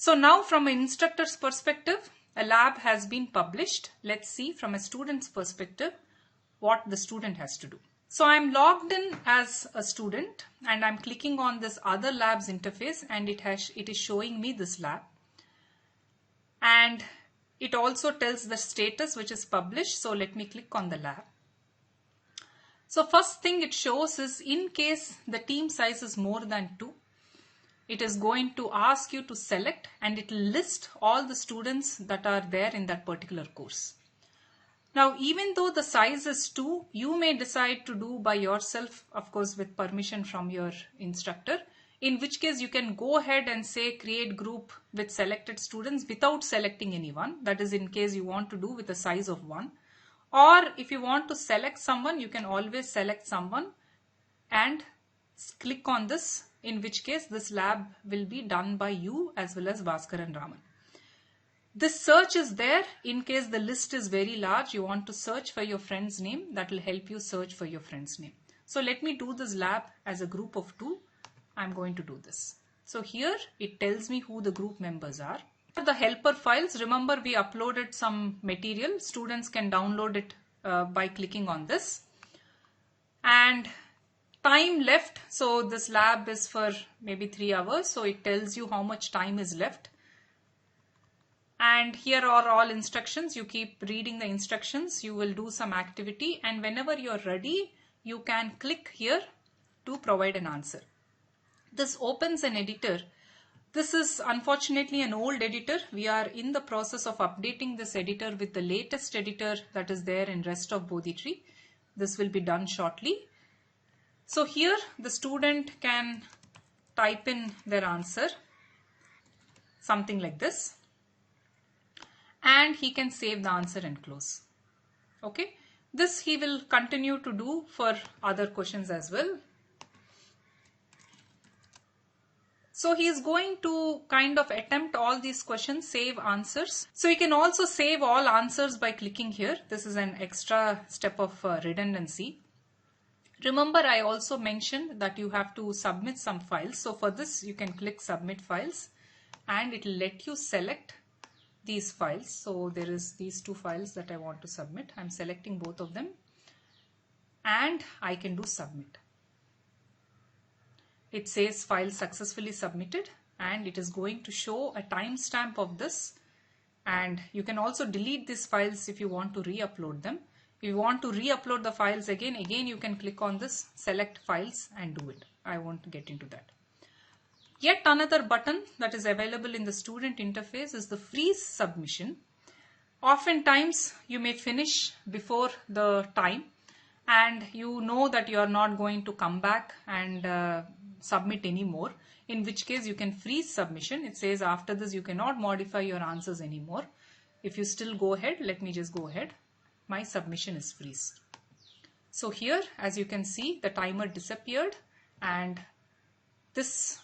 So now from an instructor's perspective, a lab has been published. Let's see from a student's perspective what the student has to do. So I'm logged in as a student and I'm clicking on this other labs interface, and it is showing me this lab. And it also tells the status which is published. So let me click on the lab. So first thing it shows is in case the team size is more than 2, it is going to ask you to select, and it will list all the students that are there in that particular course. Now, even though the size is 2, you may decide to do by yourself, of course, with permission from your instructor, in which case you can go ahead and say create group with selected students without selecting anyone. That is in case you want to do with a size of 1. Or if you want to select someone, you can always select someone and click on this, in which case this lab will be done by you as well as Bhaskar and Raman. This search is there in case the list is very large. You want to search for your friend's name. That will help you search for your friend's name. So let me do this lab as a group of 2. I'm going to do this. So here it tells me who the group members are. For the helper files, remember we uploaded some material. Students can download it by clicking on this. And time left. So this lab is for maybe 3 hours. So it tells you how much time is left. And here are all instructions. You keep reading the instructions. You will do some activity, and whenever you're ready, you can click here to provide an answer. This opens an editor. This is unfortunately an old editor. We are in the process of updating this editor with the latest editor that is there in rest of Bodhitree. This will be done shortly. So here the student can type in their answer, something like this. And he can save the answer and close. Okay, this he will continue to do for other questions as well. So he is going to kind of attempt all these questions, save answers. So you can also save all answers by clicking here. This is an extra step of redundancy. Remember, I also mentioned that you have to submit some files. So for this you can click submit files, and it will let you select these files. So there is these 2 files that I want to submit. I'm selecting both of them, and I can do submit. It says file successfully submitted, and it is going to show a timestamp of this. And you can also delete these files if you want to re-upload them. If you want to re-upload the files again you can click on this select files and do it. I won't get into that. Yet another button that is available in the student interface is the freeze submission. Oftentimes you may finish before the time, and you know that you are not going to come back and submit anymore, in which case you can freeze submission. It says after this you cannot modify your answers anymore. If you still go ahead, let me just go ahead. My submission is freezed. So here, as you can see, the timer disappeared, and this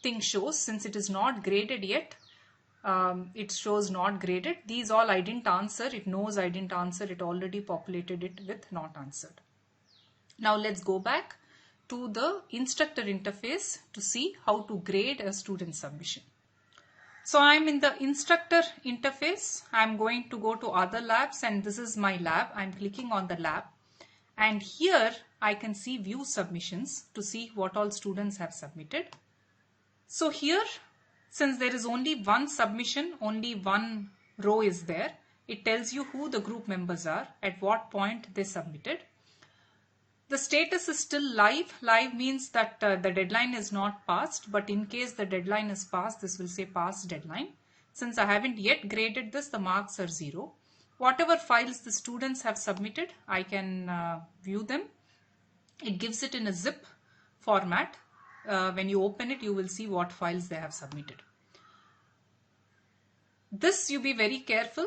thing shows, since it is not graded yet, it shows not graded. These all I didn't answer. It knows I didn't answer. It already populated it with not answered. Now let's go back to the instructor interface to see how to grade a student submission. So I'm in the instructor interface. I'm going to go to other labs, and this is my lab. I'm clicking on the lab, and here I can see view submissions to see what all students have submitted. So here, since there is only one submission, only one row is there, it tells you who the group members are, at what point they submitted. The status is still live. Live means that the deadline is not passed, but in case the deadline is passed, this will say passed deadline. Since I haven't yet graded this, the marks are 0. Whatever files the students have submitted, I can view them. It gives it in a zip format. When you open it, you will see what files they have submitted. This you be very careful.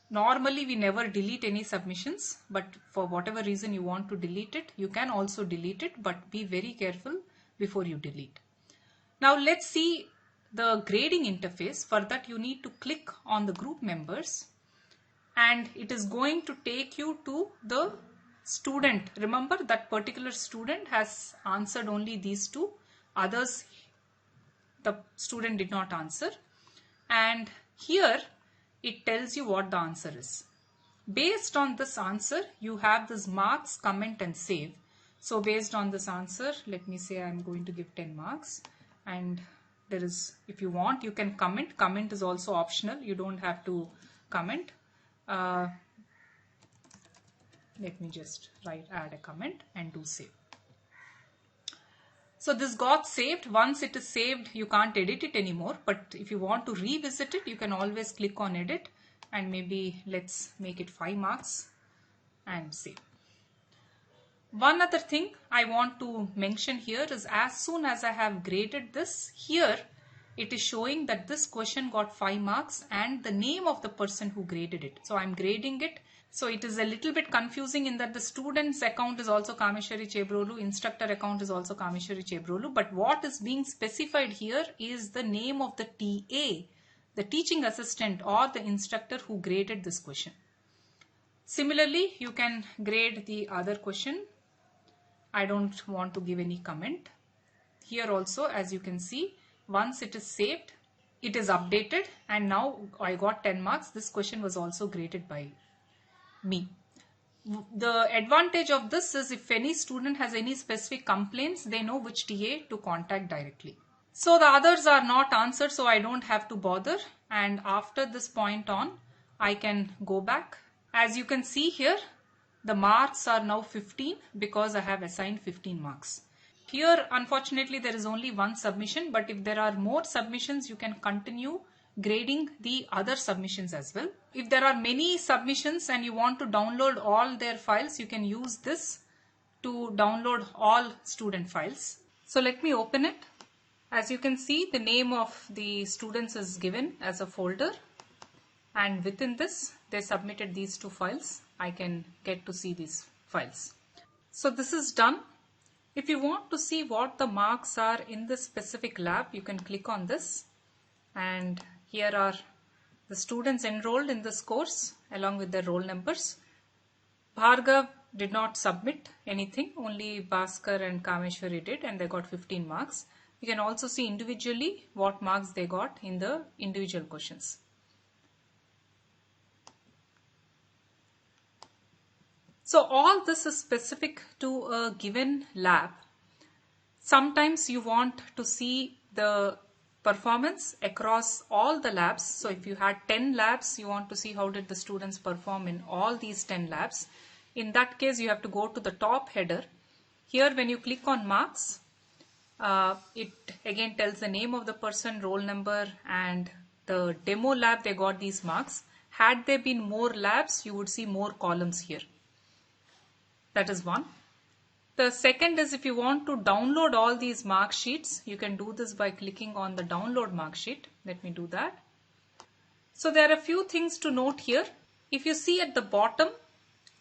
Normally we never delete any submissions, but for whatever reason you want to delete it, you can also delete it, but be very careful before you delete. Now let's see the grading interface. For that you need to click on the group members, and it is going to take you to the student. Remember that particular student has answered only these 2. Others, the student did not answer. And here it tells you what the answer is. Based on this answer, you have this marks, comment and save. So based on this answer, let me say I'm going to give 10 marks, and there is, if you want, you can comment. Comment is also optional. You don't have to comment. Let me just add a comment and do save. So this got saved. Once it is saved, you can't edit it anymore. But if you want to revisit it, you can always click on edit, and maybe let's make it 5 marks and save. One other thing I want to mention here is, as soon as I have graded this, here it is showing that this question got 5 marks and the name of the person who graded it. So I'm grading it. So it is a little bit confusing in that the student's account is also Kameshwari Chebrolu, instructor account is also Kameshwari Chebrolu, but what is being specified here is the name of the TA, the teaching assistant or the instructor who graded this question. Similarly, you can grade the other question. I don't want to give any comment. Here also, as you can see, once it is saved, it is updated, and now I got 10 marks. This question was also graded by me. The advantage of this is, if any student has any specific complaints, they know which TA to contact directly. So the others are not answered, so I don't have to bother. And after this point on, I can go back. As you can see here, the marks are now 15 because I have assigned 15 marks. Here, unfortunately, there is only one submission, but if there are more submissions, you can continue grading the other submissions as well. If there are many submissions and you want to download all their files, you can use this to download all student files. So let me open it. As you can see, the name of the students is given as a folder, and within this they submitted these 2 files. I can get to see these files. So this is done. If you want to see what the marks are in this specific lab, you can click on this, and here are the students enrolled in this course along with their roll numbers. Bhargav did not submit anything, only Bhaskar and Kameshwari did, and they got 15 marks. You can also see individually what marks they got in the individual questions. So all this is specific to a given lab. Sometimes you want to see the performance across all the labs. So if you had 10 labs, you want to see how did the students perform in all these 10 labs. In that case, you have to go to the top header. Here, when you click on marks, it again tells the name of the person, roll number, and the demo lab they got these marks. Had there been more labs, you would see more columns here. That is one. The second is, if you want to download all these mark sheets, you can do this by clicking on the download mark sheet. Let me do that. So there are a few things to note here. If you see at the bottom,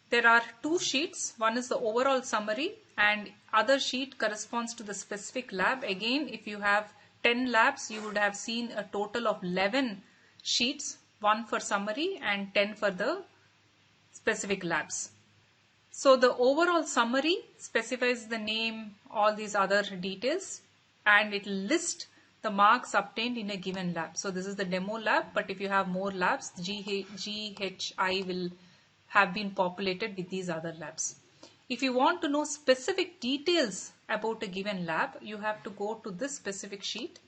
there are 2 sheets. One is the overall summary and other sheet corresponds to the specific lab. Again, if you have 10 labs, you would have seen a total of 11 sheets, 1 for summary and 10 for the specific labs. So the overall summary specifies the name, all these other details, and it will list the marks obtained in a given lab. So this is the demo lab, but if you have more labs, GHI will have been populated with these other labs. If you want to know specific details about a given lab, you have to go to this specific sheet.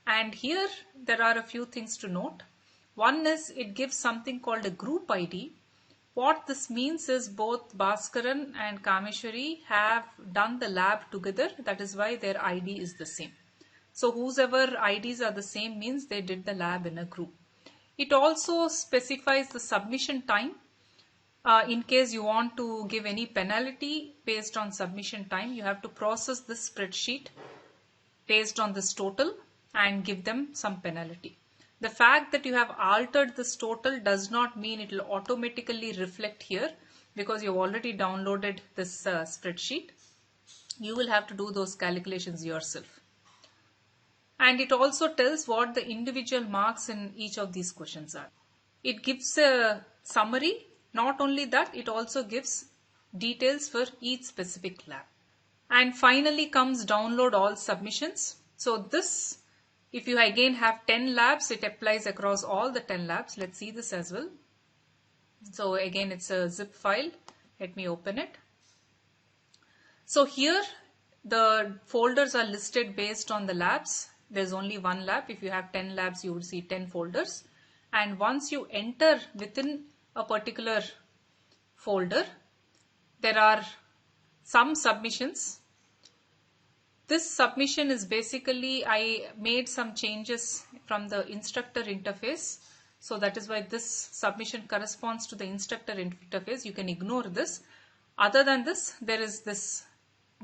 And here there are a few things to note. One is, it gives something called a group ID. What this means is both Bhaskaran and Kameshwari have done the lab together. That is why their ID is the same. So whosever IDs are the same means they did the lab in a group. It also specifies the submission time. In case you want to give any penalty based on submission time, you have to process this spreadsheet based on this total and give them some penalty. The fact that you have altered this total does not mean it will automatically reflect here, because you have already downloaded this spreadsheet. You will have to do those calculations yourself. And it also tells what the individual marks in each of these questions are. It gives a summary. Not only that, it also gives details for each specific lab. And finally comes download all submissions. So this If you again have 10 labs, it applies across all the 10 labs. Let's see this as well. So again, it's a zip file. Let me open it. So here the folders are listed based on the labs. There's only one lab. If you have 10 labs, you would see 10 folders. And once you enter within a particular folder, there are some submissions. This submission is basically, I made some changes from the instructor interface. So that is why this submission corresponds to the instructor interface. You can ignore this. Other than this, there is this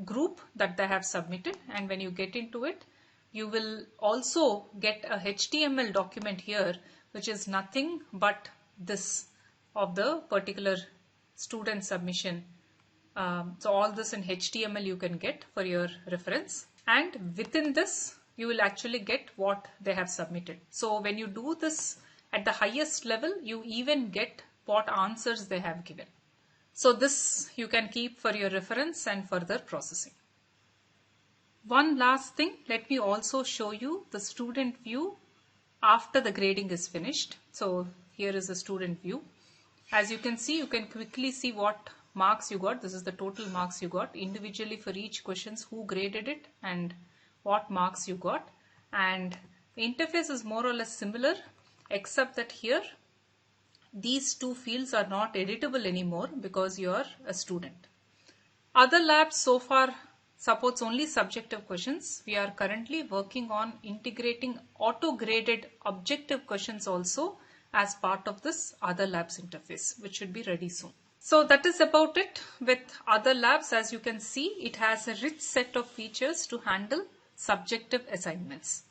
group that they have submitted, and when you get into it, you will also get a HTML document here, which is nothing but this of the particular student submission. So all this in HTML you can get for your reference, and within this you will actually get what they have submitted. So when you do this at the highest level, you even get what answers they have given. So this you can keep for your reference and further processing. One last thing, let me also show you the student view after the grading is finished. So here is the student view. As you can see, you can quickly see what marks you got. This is the total marks you got individually for each questions, who graded it and what marks you got. And the interface is more or less similar, except that here these two fields are not editable anymore because you are a student. Other labs so far supports only subjective questions. We are currently working on integrating auto-graded objective questions also as part of this other labs interface, which should be ready soon. So that is about it with other labs. As you can see, it has a rich set of features to handle subjective assignments.